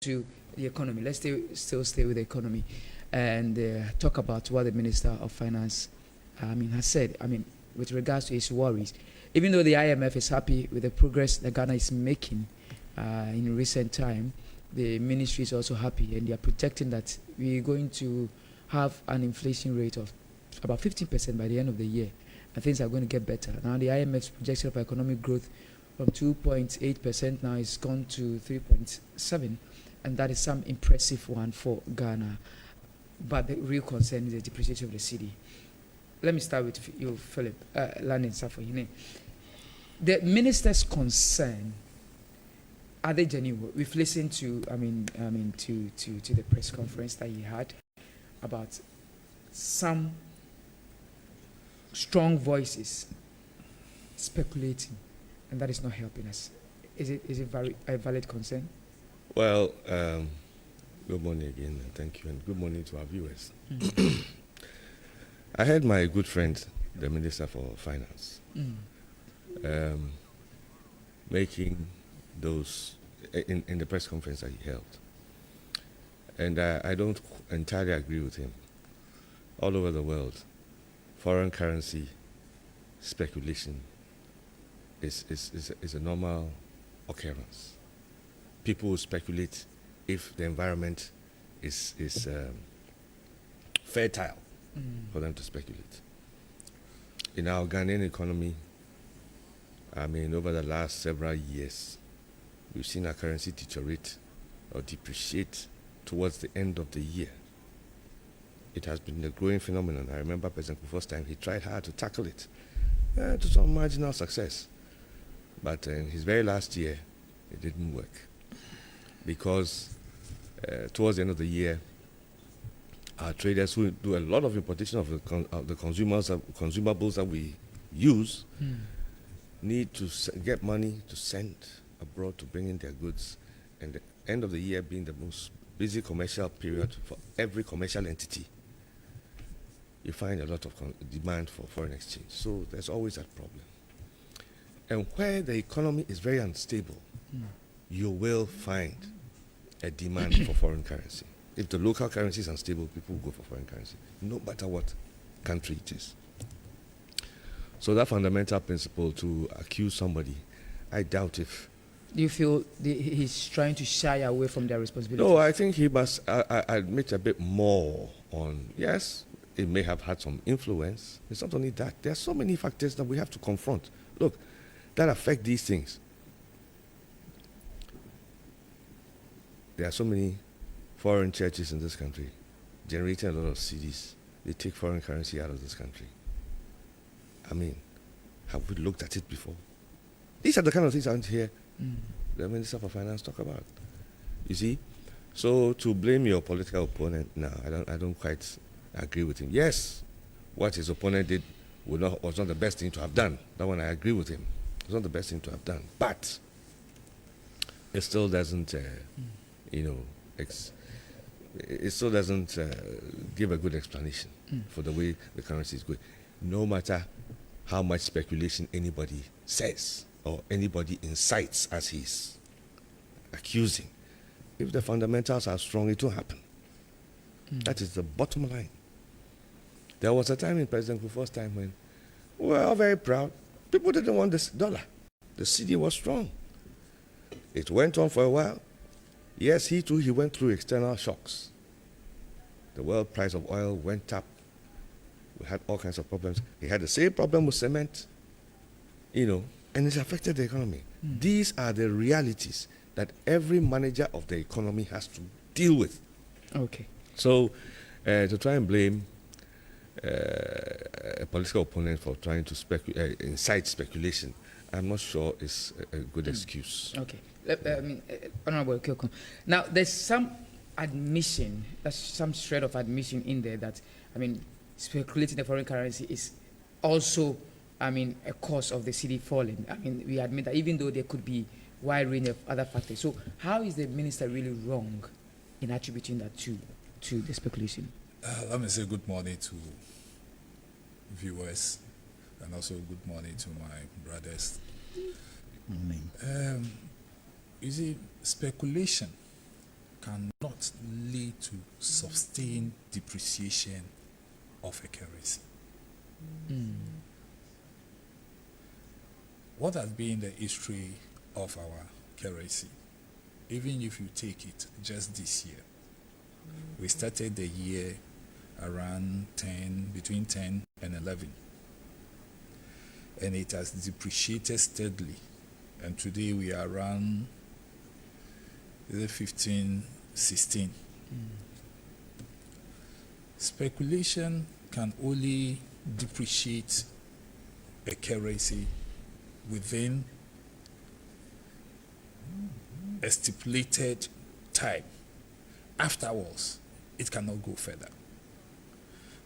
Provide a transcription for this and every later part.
to the economy. Let's still stay with the economy and talk about what the Minister of Finance, has said. With regards to his worries, even though the IMF is happy with the progress that Ghana is making in recent time, the ministry is also happy, and they are projecting that we're going to have an inflation rate of about 15% by the end of the year, and things are going to get better. Now, the IMF's projection of economic growth from 2.8% now is gone to 3.7%, and that is some impressive one for Ghana. But the real concern is the depreciation of the cedi. Let me start with you, Philip, Landon Safohine. The minister's concern, are they genuine? We've listened to, to the press conference that he had about some strong voices speculating, and that is not helping us. Is it a valid concern? Well, good morning again, and thank you, and good morning to our viewers. I heard my good friend, the Minister for Finance, making those in the press conference that he held. And I don't entirely agree with him. All over the world, foreign currency speculation is a normal occurrence. People will speculate if the environment is fertile for them to speculate. In our Ghanaian economy, over the last several years, we've seen our currency deteriorate or depreciate towards the end of the year. It has been a growing phenomenon. I remember President Kufuor's time, he tried hard to tackle it to some marginal success. But in his very last year, it didn't work. Because towards the end of the year, our traders who do a lot of importation of the consumables that we use need to get money to send abroad to bring in their goods. And the end of the year being the most busy commercial period for every commercial entity, you find a lot of demand for foreign exchange. So there's always that problem. And where the economy is very unstable, you will find a demand for foreign currency. If the local currency is unstable, people will go for foreign currency, no matter what country it is. So that fundamental principle to accuse somebody, I doubt if... Do you feel he's trying to shy away from their responsibility? No, I think he must admit a bit more on, yes, it may have had some influence. It's not only that. There are so many factors that we have to confront. Look, that affect these things. There are so many foreign churches in this country generating a lot of cedis. They take foreign currency out of this country. Have we looked at it before? These are the kind of things I want to hear the Minister for Finance talk about. You see? So to blame your political opponent, no, I don't quite agree with him. Yes, what his opponent did was not the best thing to have done. That one I agree with him. It was not the best thing to have done. But it still doesn't, it still doesn't give a good explanation for the way the currency is going. No matter how much speculation anybody says or anybody incites as he's accusing, if the fundamentals are strong, it will happen. That is the bottom line. There was a time in President Kufuor's time when we were all very proud. People didn't want this dollar. The cedi was strong. It went on for a while. Yes, he went through external shocks. The world price of oil went up. We had all kinds of problems. He had the same problem with cement, and it's affected the economy. These are the realities that every manager of the economy has to deal with. Okay. So, to try and blame a political opponent for trying to incite speculation, I'm not sure is a good excuse. Okay. Honorable Kilcon. Now, there's some admission, there's some shred of admission in there that, speculating the foreign currency is also, a cause of the cedi falling. We admit that even though there could be wide range of other factors. So how is the minister really wrong in attributing that to the speculation? Let me say good morning to viewers and also good morning to my brothers. Morning. You see, speculation cannot lead to sustained depreciation of a currency. What has been the history of our currency? Even if you take it just this year, we started the year around between 10 and 11. And it has depreciated steadily. And today we are around 15, 16. Speculation can only depreciate a currency within a stipulated time. Afterwards, it cannot go further.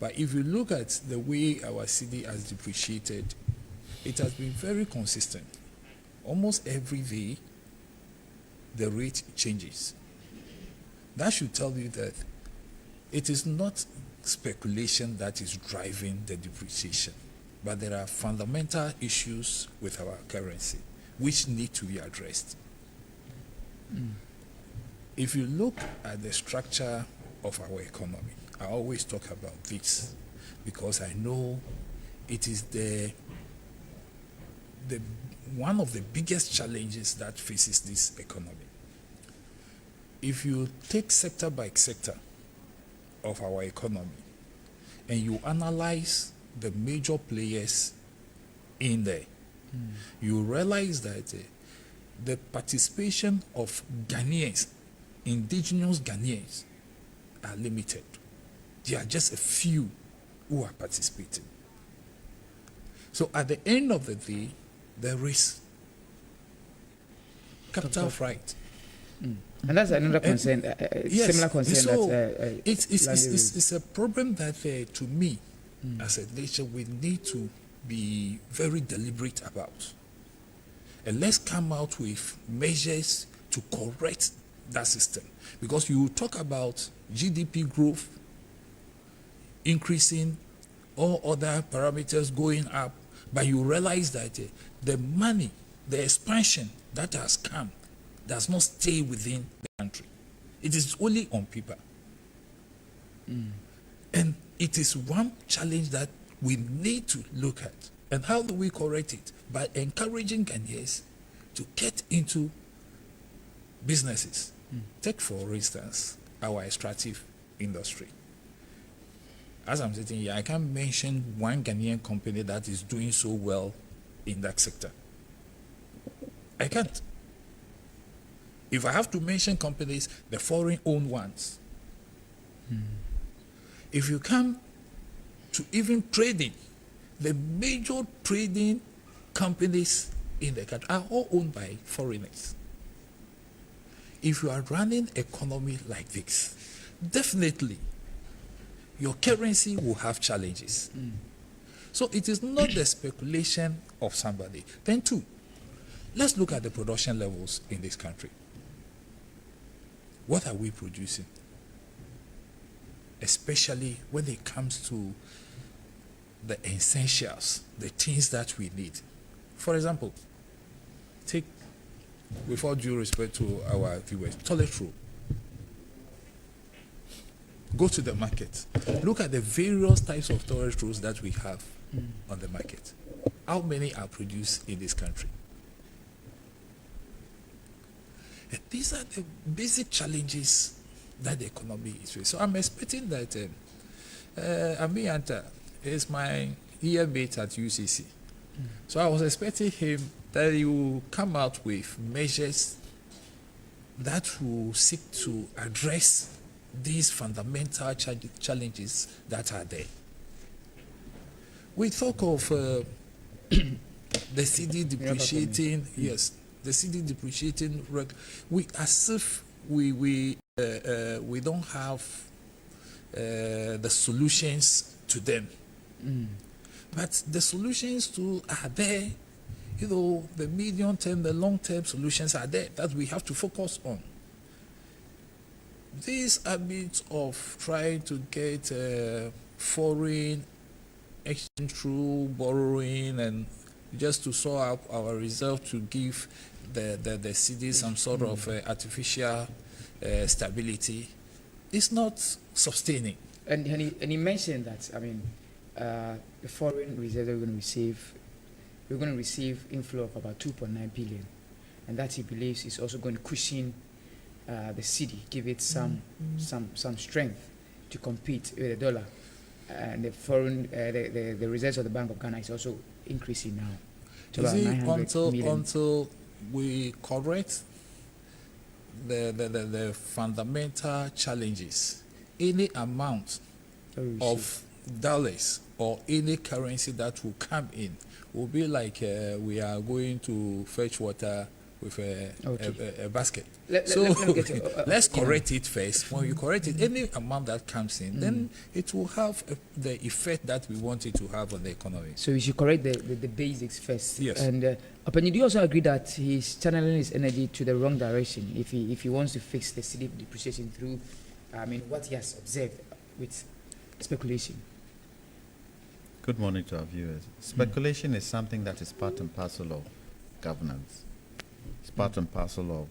But if you look at the way our cedi has depreciated, it has been very consistent. Almost every day, the rate changes. That should tell you that it is not speculation that is driving the depreciation, but there are fundamental issues with our currency which need to be addressed. If you look at the structure of our economy, I always talk about this because I know it is the one of the biggest challenges that faces this economy. If you take sector by sector of our economy and you analyze the major players in there, you realize that the participation of Ghanaians, indigenous Ghanaians, are limited. There are just a few who are participating. So at the end of the day, there is capital flight. And that's another concern, Yes, similar concern so that it's a problem that to me, as a nation, we need to be very deliberate about. And let's come out with measures to correct that system. Because you talk about GDP growth increasing, all other parameters going up, but you realize that the money, the expansion that has come does not stay within the country. It is only on paper. And it is one challenge that we need to look at. And how do we correct it? By encouraging Ghanaians to get into businesses. Take, for instance, our extractive industry. As I'm sitting here, I can't mention one Ghanaian company that is doing so well in that sector. I can't. If I have to mention companies, the foreign-owned ones. If you come to even trading, the major trading companies in the country are all owned by foreigners. If you are running an economy like this, definitely your currency will have challenges. So it is not the speculation of somebody. Then two, let's look at the production levels in this country. What are we producing? Especially when it comes to the essentials, the things that we need. For example, take, with all due respect to our viewers, toilet roll. Go to the market. Look at the various types of toilet rolls that we have on the market. How many are produced in this country? And these are the basic challenges that the economy is facing. So I'm expecting that Ami Anta is my year mate at UCC. So I was expecting him that he will come out with measures that will seek to address these fundamental challenges that are there. We talk of the cedi depreciating, yes, the cedi depreciating. We as if we don't have the solutions to them. But the solutions too are there. You know, the medium term, the long term solutions are there that we have to focus on. These habits of trying to get foreign exchange through borrowing and just to soar up our reserve to give the cedi some sort of artificial stability, is not sustaining. And he mentioned that, the foreign reserves that we're going to receive inflow of about 2.9 billion, and that he believes is also going to cushion the city, give it some strength to compete with the dollar. And the foreign the reserves of the Bank of Ghana is also increasing now to Is about it 900 million. until we correct the fundamental challenges, any amount of dollars or any currency that will come in will be like we are going to fetch water with a basket. Let's correct it first. When you correct it, any amount that comes in, then it will have the effect that we want it to have on the economy. So we should correct the basics first. Yes. And Openi, do you also agree that he's channeling his energy to the wrong direction if he wants to fix the city depreciation through, what he has observed with speculation? Good morning to our viewers. Speculation is something that is part and parcel of governance. It's part and parcel of,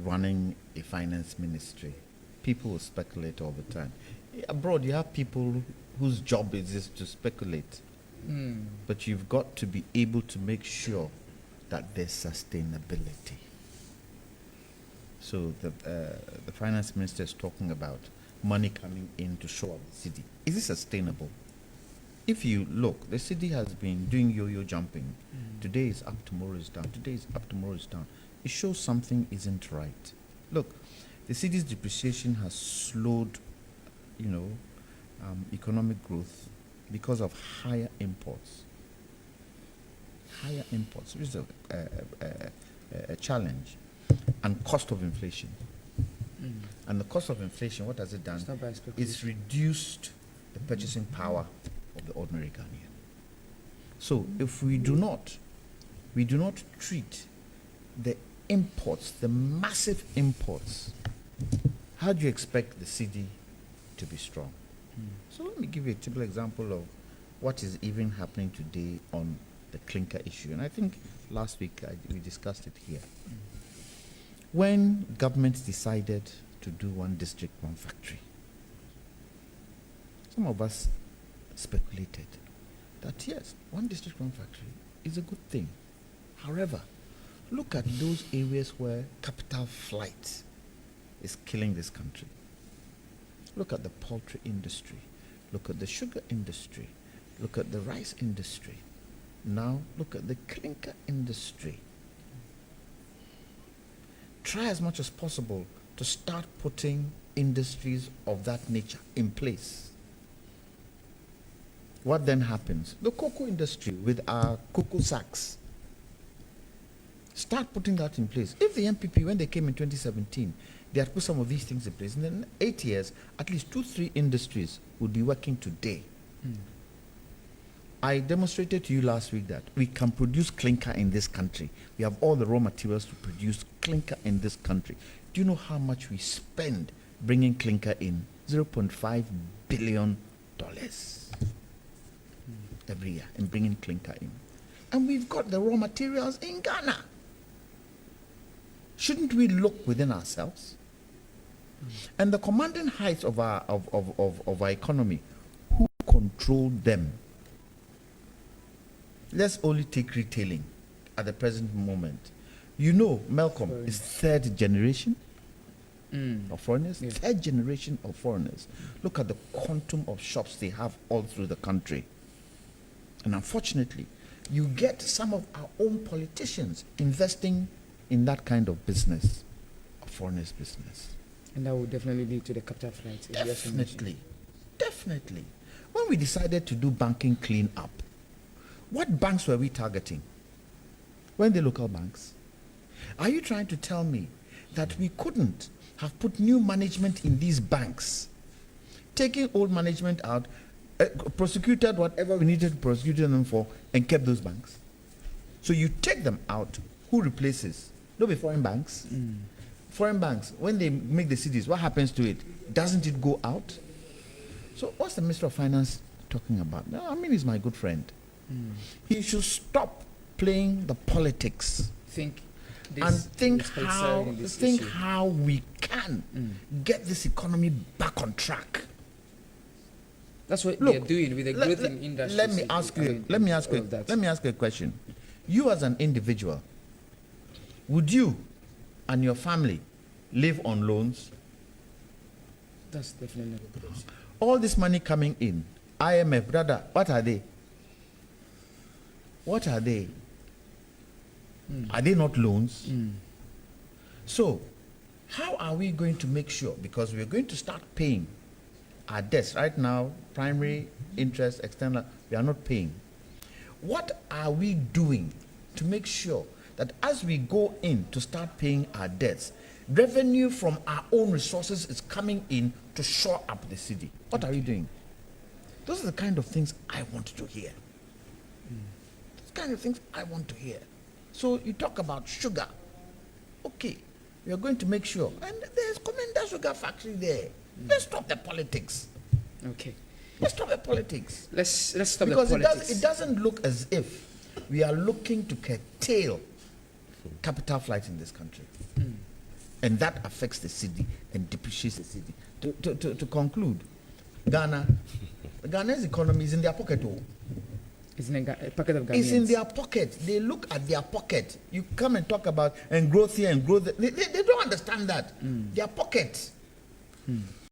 running a finance ministry. People will speculate all the time. Abroad, you have people whose job is to speculate. But you've got to be able to make sure that there's sustainability. So the finance minister is talking about money coming in to shore up the city. Is it sustainable? If you look, the city has been doing yo-yo jumping. Today is up, tomorrow is down. Today is up, tomorrow is down. It shows something isn't right. Look, the city's depreciation has slowed, economic growth because of higher imports. Higher imports, which is a challenge, and cost of inflation. And the cost of inflation, what has it done? It's reduced the purchasing power of the ordinary Ghanaian. So if we do not treat the imports, the massive imports, how do you expect the city to be strong? So let me give you a typical example of what is even happening today on the clinker issue. And I think last week we discussed it here. When government decided to do one district, one factory, some of us speculated that yes, one district, one factory is a good thing. However, look at those areas where capital flight is killing this country. Look at the poultry industry. Look at the sugar industry. Look at the rice industry. Now look at the clinker industry. Try as much as possible to start putting industries of that nature in place. What then happens? The cocoa industry with our cocoa sacks. Start putting that in place. If the MPP, when they came in 2017, they had put some of these things in place, and in 8 years, at least 2-3 industries would be working today. I demonstrated to you last week that we can produce clinker in this country. We have all the raw materials to produce clinker in this country. Do you know how much we spend bringing clinker in? $0.5 billion every year in bringing clinker in. And we've got the raw materials in Ghana. Shouldn't we look within ourselves? And the commanding heights of our economy, who control them? Let's only take retailing at the present moment. Malcolm is third generation of foreigners. Yeah. Third generation of foreigners. Look at the quantum of shops they have all through the country. And unfortunately, you get some of our own politicians investing in that kind of business, a foreigners' business. And that would definitely lead to the capital flight. Definitely. When we decided to do banking clean up, what banks were we targeting? Weren't they local banks? Are you trying to tell me that we couldn't have put new management in these banks, taking old management out, prosecuted whatever we needed to prosecute them for, and kept those banks? So you take them out, who replaces? There'll be foreign banks. Foreign banks, when they make the cities, what happens to it? Doesn't it go out? So what's the Minister of Finance talking about? No, he's my good friend. He should stop playing the politics. and this think is concerning this issue. how we can get this economy back on track. That's what Look, they're doing with the growth in industry. let me ask you. Let me ask you a question. You as an individual, would you and your family live on loans? That's definitely not a good option. All this money coming in, IMF, brother, what are they? What are they? Are they not loans? So, how are we going to make sure? Because we're going to start paying our debts right now, primary, interest, external, we are not paying. What are we doing to make sure that as we go in to start paying our debts, revenue from our own resources is coming in to shore up the city? What are we doing? Those are the kind of things I want to hear. Those kind of things I want to hear. So you talk about sugar. Okay, we are going to make sure. And there's Commander Sugar Factory there. Let's stop the politics. Okay. Let's stop the politics. Let's stop Because the politics. it doesn't look as if we are looking to curtail capital flight in this country. And that affects the city and depreciates the city. To conclude, Ghana's economy is in their pocket. It's in a pocket of Ghanaians. It's in their pocket. They look at their pocket. You come and talk about and growth here and growth there. They don't understand that. Their pocket.